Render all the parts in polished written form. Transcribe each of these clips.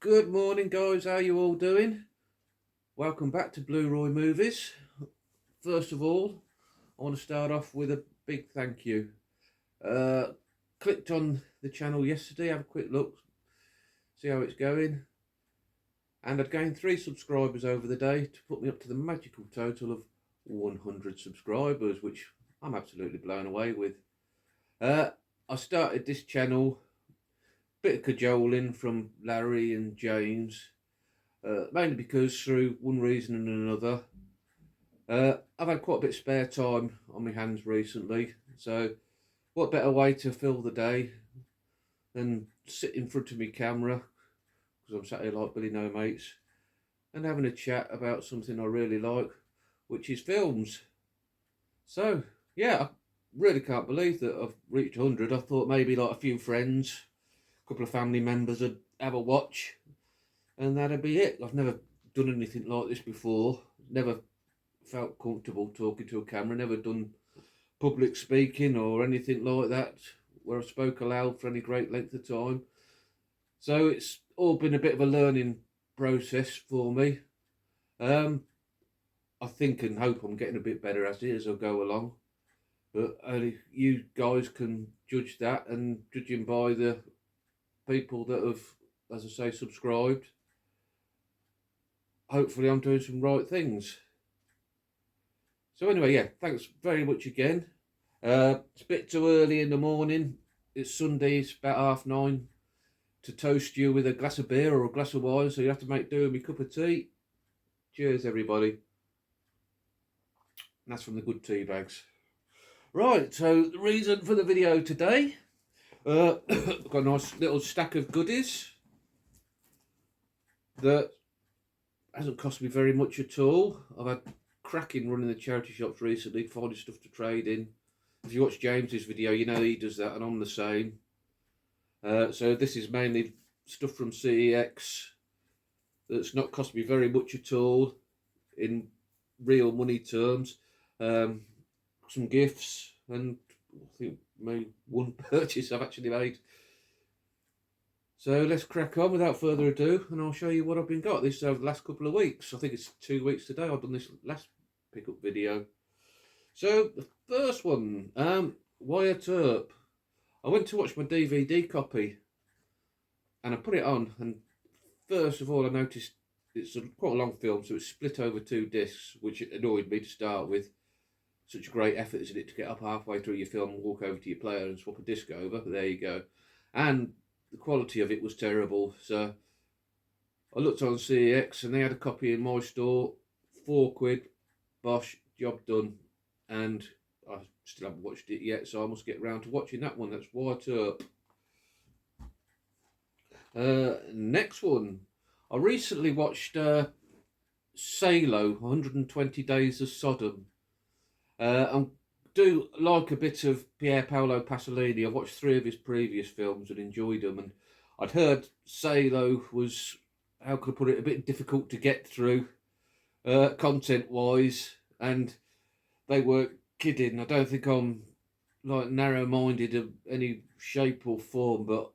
Good morning, guys. How you all doing? Welcome back to Blu-Roy Movies. First of all, I want to start off with a big thank you. Clicked on the channel yesterday, have a quick look, see how it's going, and I'd gained 3 subscribers over the day to put me up to the magical total of 100 subscribers, which I'm absolutely blown away with. I started this channel, bit of cajoling from Larry and James. Mainly because through one reason and another, I've had quite a bit of spare time on my hands recently. So what better way to fill the day than sit in front of my camera, because I'm sat here like Billy No Mates, and having a chat about something I really like, which is films. So yeah, I really can't believe that I've reached 100. I thought maybe like a few friends, a couple of family members would have a watch, and that'd be it. I've never done anything like this before. Never felt comfortable talking to a camera. Never done public speaking or anything like that where I spoke aloud for any great length of time. So it's all been a bit of a learning process for me. I think and hope I'm getting a bit better at it as I go along. But only you guys can judge that, and judging by the people that have, as I say, subscribed, hopefully I'm doing some right things. So anyway, yeah, thanks very much again. It's a bit too early in the morning. It's Sunday, it's about 9:30 to toast you with a glass of beer or a glass of wine, so you have to make do with my cup of tea. Cheers, everybody. And that's from the good tea bags. Right, so the reason for the video today, I've got a nice little stack of goodies that hasn't cost me very much at all. I've had cracking running the charity shops recently, finding stuff to trade in. If you watch James's video, you know he does that, and I'm the same. So this is mainly stuff from CEX that's not cost me very much at all in real money terms. Some gifts, and I think maybe one purchase I've actually made. So let's crack on without further ado, and I'll show you what I've been got this over the last couple of weeks. I think it's 2 weeks today. I've done this last pickup video. So the first one, Wyatt Earp. I went to watch my DVD copy, and I put it on, and first of all I noticed it's quite a long film, so it's split over 2 discs, which annoyed me to start with. Such a great effort, isn't it, to get up halfway through your film and walk over to your player and swap a disc over, but there you go. And the quality of it was terrible, so I looked on CEX and they had a copy in my store, £4, bosh, job done. And I still haven't watched it yet, so I must get round to watching that one. That's Wyatt Earp. Next one, I recently watched Salo, 120 Days of Sodom. I do like a bit of Pier Paolo Pasolini. I've watched 3 of his previous films and enjoyed them, and I'd heard Salo was, how could I put it, a bit difficult to get through content-wise, and they weren't kidding. I don't think I'm like narrow-minded of any shape or form, but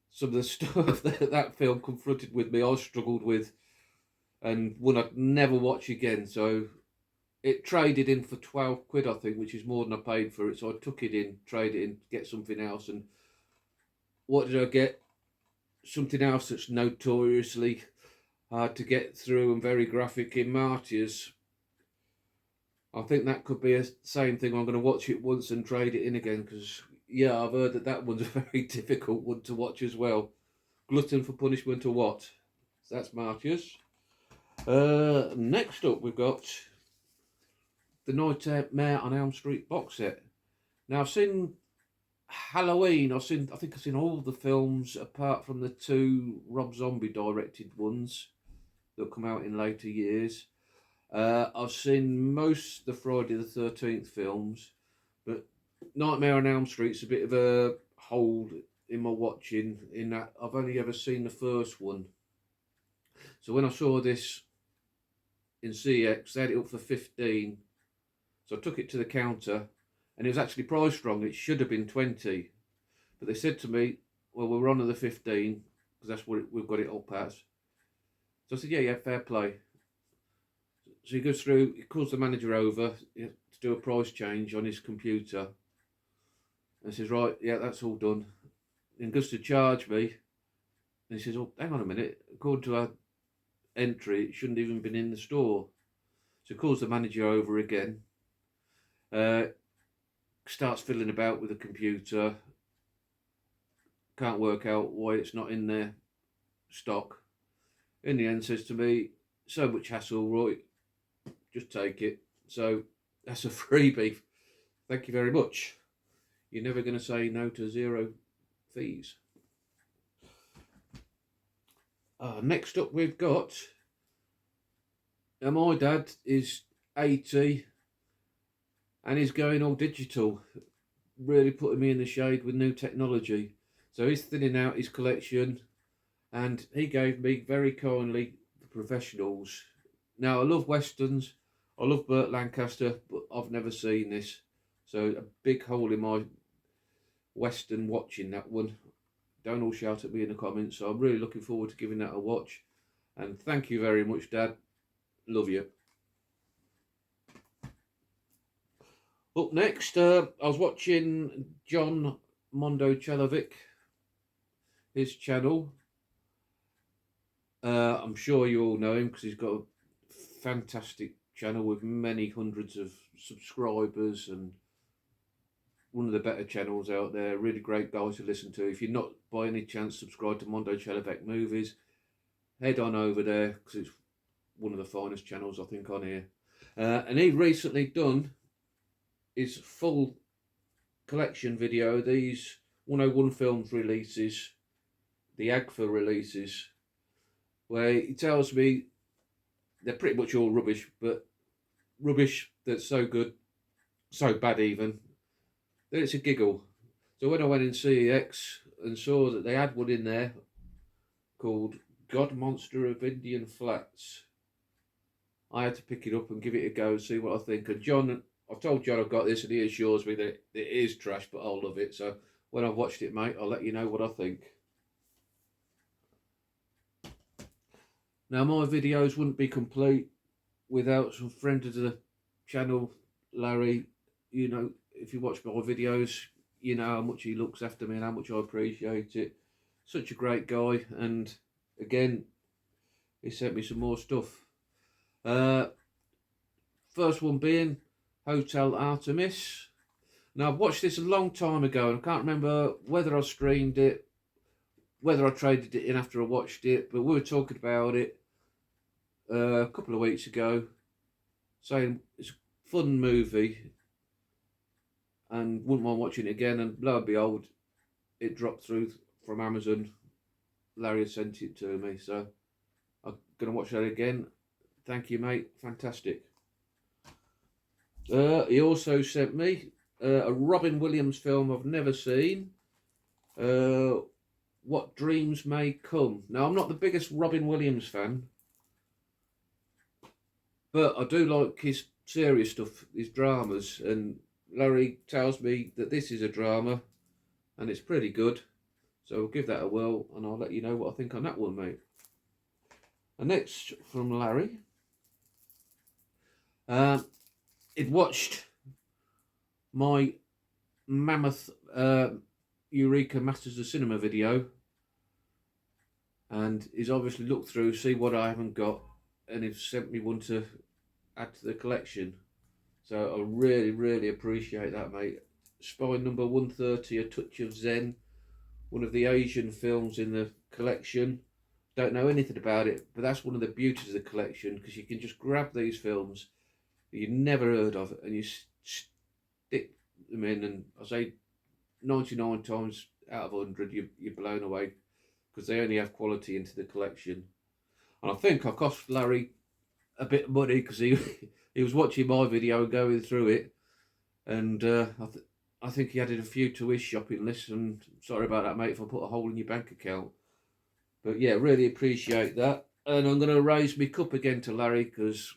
some of the stuff that film confronted with me, I struggled with, and one I'd never watch again. So it traded in for £12, I think, which is more than I paid for it. So I took it in, traded it in, get something else. And what did I get? Something else that's notoriously hard to get through and very graphic in Martyrs. I think that could be the same thing. I'm going to watch it once and trade it in again, because, yeah, I've heard that one's a very difficult one to watch as well. Glutton for Punishment or what? So that's Martyrs. Next up, we've got the Nightmare on Elm Street box set. Now, I've seen Halloween. I think I've seen all the films apart from the 2 Rob Zombie directed ones that come out in later years. I've seen most of the Friday the 13th films, but Nightmare on Elm Street's a bit of a hold in my watching, in that I've only ever seen the first one. So when I saw this in CX, they had it up for 15. So I took it to the counter, and it was actually priced wrong. It should have been 20. But they said to me, well, we're on to the 15. because that's what we've got it up as. So I said, yeah, fair play. So he goes through, he calls the manager over to do a price change on his computer. And says, right, yeah, that's all done. And goes to charge me. And he says, oh, hang on a minute. According to our entry, it shouldn't even been in the store. So he calls the manager over again. Starts fiddling about with the computer. Can't work out why it's not in their stock. In the end, says to me, so much hassle, Roy, just take it. So that's a freebie. Thank you very much. You're never going to say no to zero fees. Next up, we've got, my dad is 80 and he's going all digital, really putting me in the shade with new technology. So he's thinning out his collection, and he gave me very kindly The Professionals. Now, I love westerns, I love Burt Lancaster, but I've never seen this. So a big hole in my western watching that one. Don't all shout at me in the comments. So I'm really looking forward to giving that a watch. And thank you very much, Dad. Love you. Up next, I was watching John Mondocelovic, his channel. I'm sure you all know him because he's got a fantastic channel with many hundreds of subscribers and one of the better channels out there. Really great guy to listen to. If you're not by any chance subscribed to Mondocelovic Movies, head on over there because it's one of the finest channels I think on here. And he recently done his full collection video, these 101 Films releases, the AGFA releases, where he tells me they're pretty much all rubbish, but rubbish that's so good, so bad even, that it's a giggle. So when I went in CEX and saw that they had one in there called God Monster of Indian Flats, I had to pick it up and give it a go and see what I think. And John, I've told John I've got this and he assures me that it is trash, but I'll love it. So when I've watched it, mate, I'll let you know what I think. Now, my videos wouldn't be complete without some friend of the channel, Larry. You know, if you watch my videos, you know how much he looks after me and how much I appreciate it. Such a great guy. And again, he sent me some more stuff. First one being Hotel Artemis. Now, I've watched this a long time ago and I can't remember whether I streamed it, whether I traded it in after I watched it, but we were talking about it a couple of weeks ago, saying it's a fun movie and wouldn't mind watching it again, and lo and behold, it dropped through from Amazon. Larry had sent it to me, so I'm going to watch that again. Thank you, mate. Fantastic. He also sent me a Robin Williams film I've never seen, What Dreams May Come. Now, I'm not the biggest Robin Williams fan, but I do like his serious stuff, his dramas, and Larry tells me that this is a drama and it's pretty good. So I'll give that a whirl and I'll let you know what I think on that one, mate. And next from Larry, he'd watched my mammoth Eureka Masters of Cinema video and he's obviously looked through, see what I haven't got, and he's sent me one to add to the collection. So I really, really appreciate that, mate. Spine number 130, A Touch of Zen, one of the Asian films in the collection. Don't know anything about it, but that's one of the beauties of the collection, because you can just grab these films that you've never heard of and you stick them in, and I say 99 times out of 100 you're blown away, because they only have quality into the collection. And I think I cost Larry a bit of money because he was watching my video and going through it, and I think he added a few to his shopping list, and sorry about that, mate, if I put a hole in your bank account. But yeah, really appreciate that. And I'm going to raise my cup again to Larry, because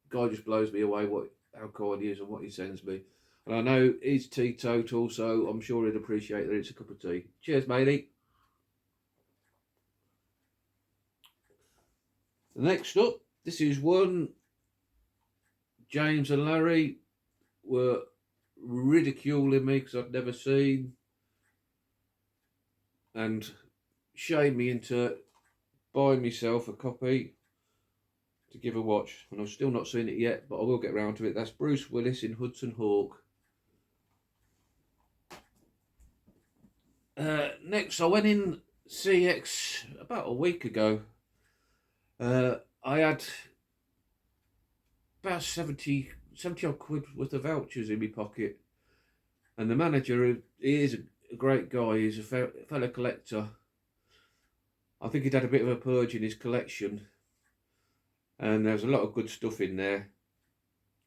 guy just blows me away how kind he is and what he sends me. And I know he's teetotal, so I'm sure he'd appreciate that it's a cup of tea. Cheers, matey. Next up, this is one James and Larry were ridiculing me because I'd never seen and shamed me into buying myself a copy to give a watch, and I've still not seen it yet, but I will get round to it. That's Bruce Willis in Hudson Hawk. Next, I went in CX about a week ago. I had about 70 odd quid worth of vouchers in my pocket, and the manager, he is a great guy. He's a fellow collector. I think he'd had a bit of a purge in his collection, and there's a lot of good stuff in there.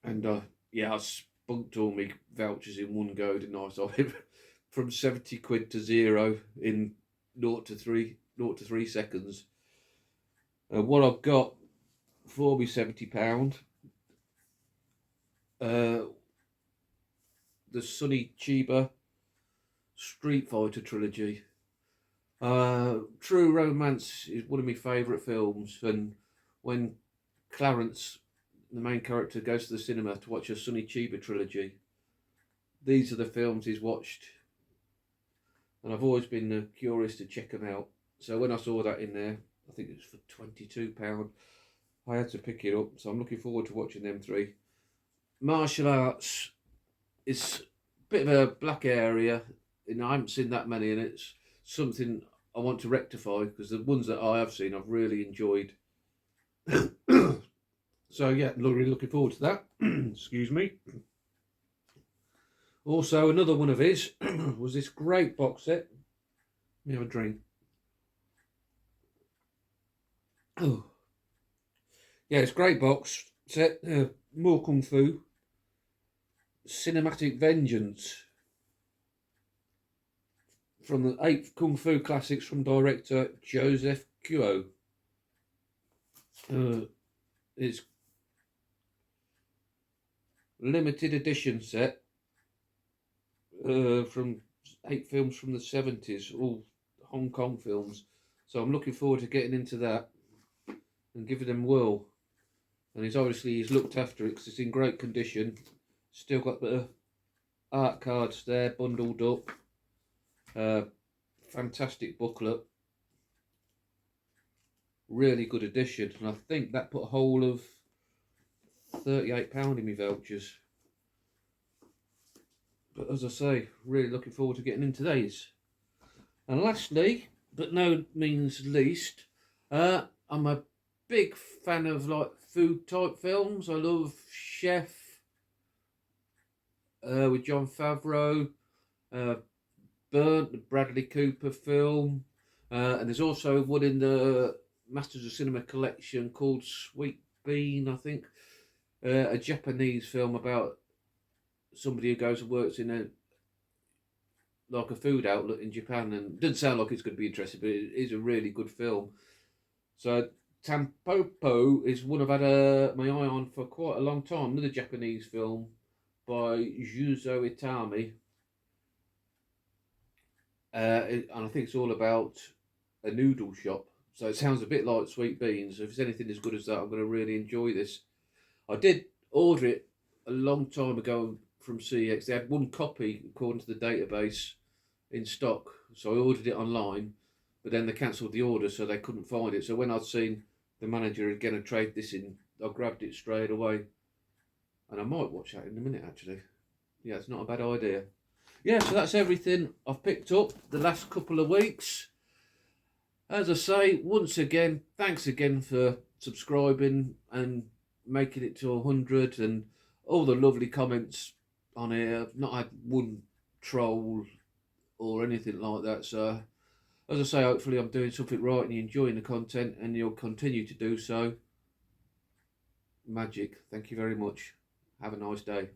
And yeah, I spunked all my vouchers in one go, didn't I? So I from 70 quid to zero in 0 to 3 seconds. What I've got for me £70, the Sonny Chiba Street Fighter trilogy. True Romance is one of my favourite films, and when Clarence, the main character, goes to the cinema to watch a Sonny Chiba trilogy, these are the films he's watched, and I've always been curious to check them out. So when I saw that in there, I think it was for £22, I had to pick it up. So I'm looking forward to watching them three. Martial arts is a bit of a black area, and I haven't seen that many, and it's something I want to rectify, because the ones that I have seen I've really enjoyed. So yeah, really looking forward to that. Excuse me. Also, another one of his was this great box set. Let me have a drink. Oh, yeah, it's a great box set. More Kung Fu, Cinematic Vengeance, from the 8 Kung Fu classics from director Joseph Kuo. It's limited edition set from 8 films from the 70s, all Hong Kong films. So I'm looking forward to getting into that and giving them a whirl. And he's looked after it because it's in great condition. Still got the art cards there bundled up. Fantastic booklet. Really good edition, and I think that put a whole of £38 in my vouchers. But as I say, really looking forward to getting into these. And lastly, but no means least, I'm a big fan of like food type films. I love Chef with Jon Favreau, Burnt, the Bradley Cooper film, and there's also one in the Masters of Cinema collection called Sweet Bean, I think, a Japanese film about somebody who goes and works in a food outlet in Japan, and it doesn't sound like it's going to be interesting, but it is a really good film. So Tampopo is one I've had my eye on for quite a long time. Another Japanese film by Juzo Itami, and I think it's all about a noodle shop. So it sounds a bit like Sweet Beans. If it's anything as good as that, I'm going to really enjoy this. I did order it a long time ago from CX. They had one copy according to the database in stock, so I ordered it online, but then they cancelled the order, so they couldn't find it. So when I'd seen the manager again and trade this in, I grabbed it straight away, and I might watch that in a minute actually. Yeah, it's not a bad idea. Yeah, so that's everything I've picked up the last couple of weeks. As I say, once again, thanks again for subscribing and making it to 100, and all the lovely comments on here. I've not had one troll or anything like that. So, as I say, hopefully I'm doing something right and you're enjoying the content, and you'll continue to do so. Magic. Thank you very much. Have a nice day.